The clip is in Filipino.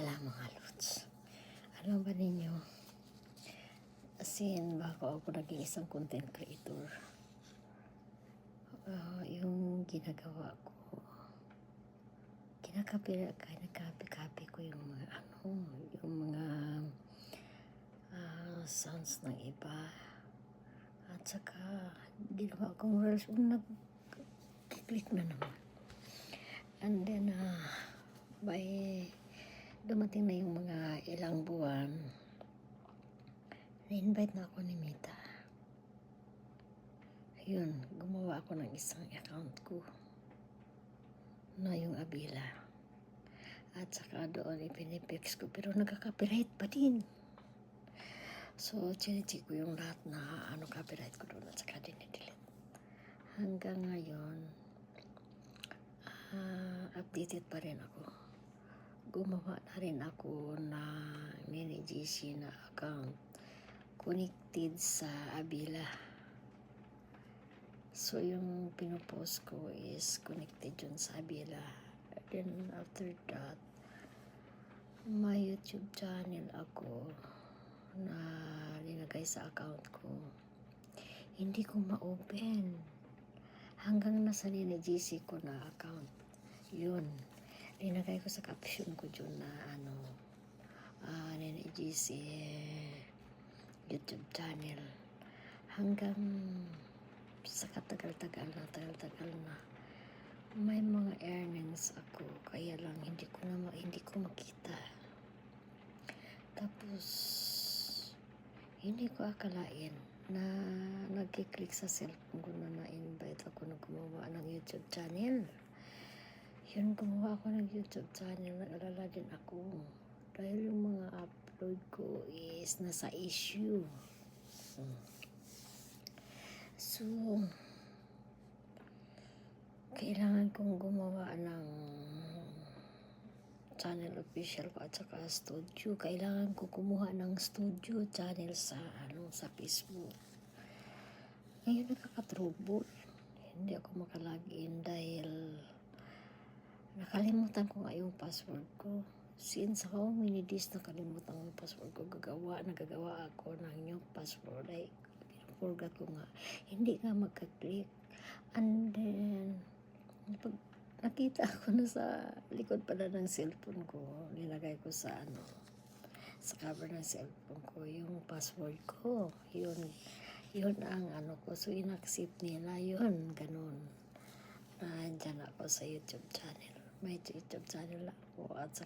Alam mga lods, alam ba ninyo, bago ako naging isang content creator, yung ginagawa ko, kinakapi ko yung mga sounds ng iba, at saka ginawa kong reels, nag-click na naman. And then, by dumating na yung mga ilang buwan, na-invite na ako ni Mita. Ayun, gumawa ako ng isang account ko na yung Abila. At saka doon ipinipix ko, pero nagka-copyright pa din. So, chinicheck ko yung lahat na copyright ko doon at saka dinidelete. Hanggang ngayon, updated pa rin ako. Gumawa na rin ako na Nene GC na account connected sa Abila. So, yung pinopost ko is connected yun sa Abila. Then, after that, may YouTube channel ako na nilagay sa account ko. Hindi ko ma-open. Hanggang nasa Nene GC ko na account. Yun. Linagay ko sa caption ko dyan na Nene GC YouTube channel. Hanggang sa tagal-tagal na may mga earnings ako, kaya lang hindi ko makita. Tapos hindi ko akalain na nagkiklik sa cellphone ko na invite ako na gumawa ng YouTube channel. Yun, gumawa ako ng YouTube channel, nag-alala din ako dahil yung mga upload ko is nasa issue. So, kailangan kong gumawa ng channel official ko at saka studio. Kailangan ko kumuha ng studio channel sa Facebook. Ngayon nakaka-trouble. Hindi ako makalagin dahil nakalimutan ko nga yung password ko. Since how many days nakalimutan ko yung password ko, nagagawa ako ng new password. Ay, forgot ko nga. Hindi nga magka-click. And then, pag nakita ko na sa likod pala ng cellphone ko, nilagay ko sa sa cover ng cellphone ko, yung password ko. Yun ang ko. So, in-accept nila yun. Ganun. Nandyan ako sa YouTube channel. May YouTube channel ako at